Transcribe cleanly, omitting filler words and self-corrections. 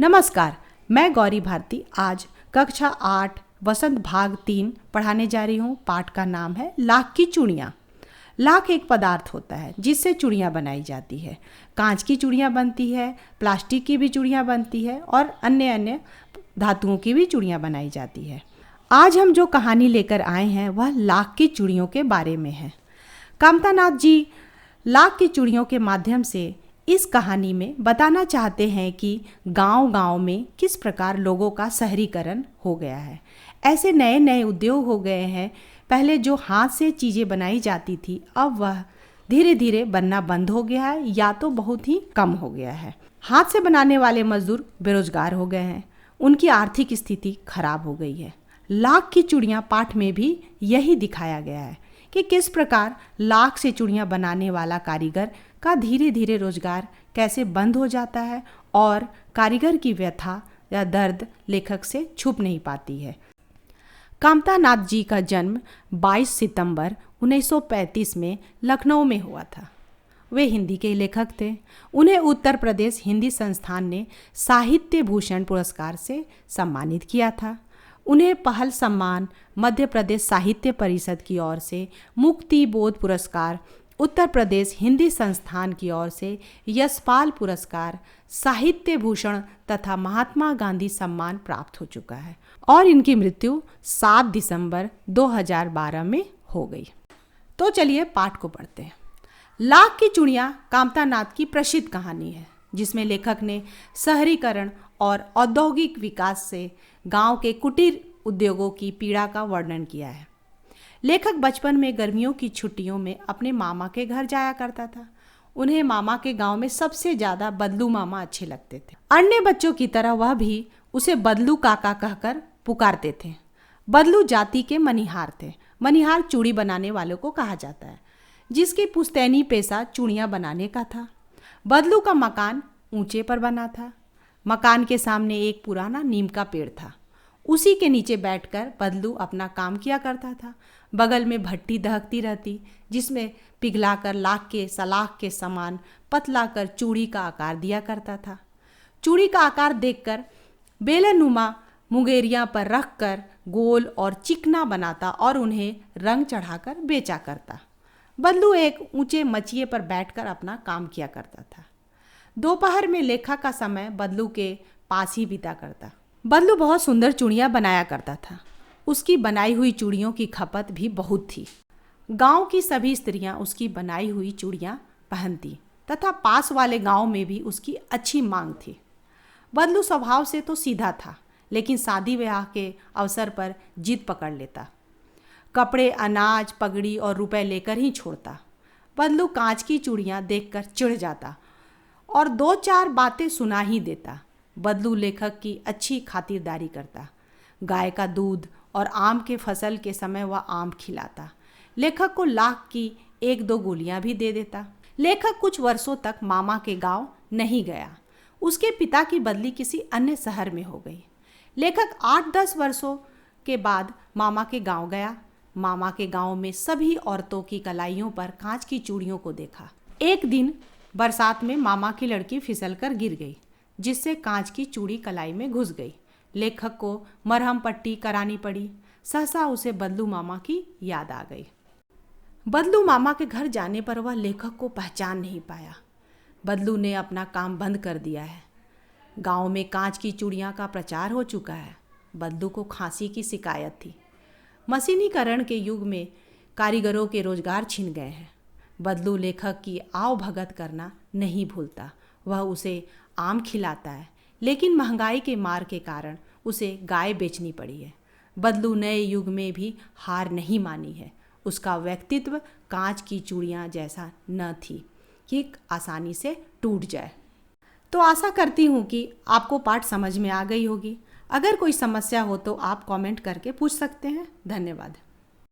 नमस्कार, मैं गौरी भारती आज कक्षा 8 वसंत भाग 3 पढ़ाने जा रही हूँ। पाठ का नाम है लाख की चूड़ियाँ। लाख एक पदार्थ होता है जिससे चूड़ियाँ बनाई जाती है। कांच की चूड़ियाँ बनती है, प्लास्टिक की भी चूड़ियाँ बनती है और अन्य अन्य धातुओं की भी चूड़ियाँ बनाई जाती है। आज हम जो कहानी लेकर आए हैं वह लाख की चूड़ियों के बारे में है। कामतानाथ जी लाख की चूड़ियों के माध्यम से इस कहानी में बताना चाहते हैं कि गांव-गांव में किस प्रकार लोगों का शहरीकरण हो गया है। ऐसे नए नए उद्योग हो गए हैं। पहले जो हाथ से चीज़ें बनाई जाती थी अब वह धीरे धीरे बनना बंद हो गया है या तो बहुत ही कम हो गया है। हाथ से बनाने वाले मजदूर बेरोजगार हो गए हैं, उनकी आर्थिक स्थिति खराब हो गई है। लाख की चूड़ियाँ पाठ में भी यही दिखाया गया है कि किस प्रकार लाख से चूड़ियाँ बनाने वाला कारीगर का धीरे धीरे रोजगार कैसे बंद हो जाता है और कारीगर की व्यथा या दर्द लेखक से छुप नहीं पाती है। कामतानाथ जी का जन्म 22 सितंबर 1935 में लखनऊ में हुआ था। वे हिंदी के लेखक थे। उन्हें उत्तर प्रदेश हिंदी संस्थान ने साहित्य भूषण पुरस्कार से सम्मानित किया था। उन्हें पहल सम्मान मध्य प्रदेश साहित्य परिषद की ओर से, मुक्ति बोध पुरस्कार उत्तर प्रदेश हिंदी संस्थान की ओर से, यशपाल पुरस्कार, साहित्य भूषण तथा महात्मा गांधी सम्मान प्राप्त हो चुका है और इनकी मृत्यु 7 दिसंबर 2012 में हो गई। तो चलिए पाठ को पढ़ते हैं। लाख की चूड़ियाँ कामतानाथ की प्रसिद्ध कहानी है जिसमें लेखक ने शहरीकरण और औद्योगिक विकास से गांव के कुटीर उद्योगों की पीड़ा का वर्णन किया है। लेखक बचपन में गर्मियों की छुट्टियों में अपने मामा के घर जाया करता था। उन्हें मामा के गांव में सबसे ज़्यादा बदलू मामा अच्छे लगते थे। अन्य बच्चों की तरह वह भी उसे बदलू काका कहकर पुकारते थे। बदलू जाति के मनिहार थे। मनिहार चूड़ी बनाने वालों को कहा जाता है, जिसकी पुश्तैनी पेशा चूड़ियाँ बनाने का था। बदलू का मकान ऊंचे पर बना था। मकान के सामने एक पुराना नीम का पेड़ था। उसी के नीचे बैठकर बदलू अपना काम किया करता था। बगल में भट्टी दहकती रहती जिसमें पिघलाकर लाख के सलाख के समान पतला कर चूड़ी का आकार दिया करता था। चूड़ी का आकार देखकर बेलनुमा मुंगेरियां पर रखकर गोल और चिकना बनाता और उन्हें रंग चढ़ाकर बेचा करता। बदलू एक ऊंचे मचिए पर बैठकर अपना काम किया करता था। दोपहर में लेखा का समय बदलू के पास ही बीता करता। बदलू बहुत सुंदर चूड़ियाँ बनाया करता था। उसकी बनाई हुई चूड़ियों की खपत भी बहुत थी। गांव की सभी स्त्रियां उसकी बनाई हुई चूड़ियाँ पहनती तथा पास वाले गांव में भी उसकी अच्छी मांग थी। बदलू स्वभाव से तो सीधा था, लेकिन शादी ब्याह के अवसर पर जिद पकड़ लेता। कपड़े, अनाज, पगड़ी और रुपए लेकर ही छोड़ता। बदलू कांच की चूड़ियाँ देखकर चिढ़ जाता और 2-4 बातें सुना ही देता। बदलू लेखक की अच्छी खातिरदारी करता। गाय का दूध और आम के फसल के समय वह आम खिलाता। लेखक को लाख की 1-2 गोलियां भी दे देता। लेखक कुछ वर्षों तक मामा के गांव नहीं गया। उसके पिता की बदली किसी अन्य शहर में हो गई। लेखक 8-10 वर्षों के बाद मामा के गांव गया। मामा के गांव में सभी औरतों की कलाइयों पर कांच की चूड़ियों को देखा। एक दिन बरसात में मामा की लड़की फिसलकर गिर गई, जिससे कांच की चूड़ी कलाई में घुस गई। लेखक को मरहम पट्टी करानी पड़ी। सहसा उसे बदलू मामा की याद आ गई। बदलू मामा के घर जाने पर वह लेखक को पहचान नहीं पाया। बदलू ने अपना काम बंद कर दिया है। गांव में कांच की चूड़ियाँ का प्रचार हो चुका है। बदलू को खांसी की शिकायत थी। मशीनीकरण के युग में कारीगरों के रोजगार छिन गए हैं। बदलू लेखक की आव भगत करना नहीं भूलता। वह उसे आम खिलाता है, लेकिन महंगाई के मार के कारण उसे गाय बेचनी पड़ी है। बदलू नए युग में भी हार नहीं मानी है। उसका व्यक्तित्व कांच की चूड़ियाँ जैसा न थी कि आसानी से टूट जाए। तो आशा करती हूँ कि आपको पाठ समझ में आ गई होगी। अगर कोई समस्या हो तो आप कमेंट करके पूछ सकते हैं। धन्यवाद।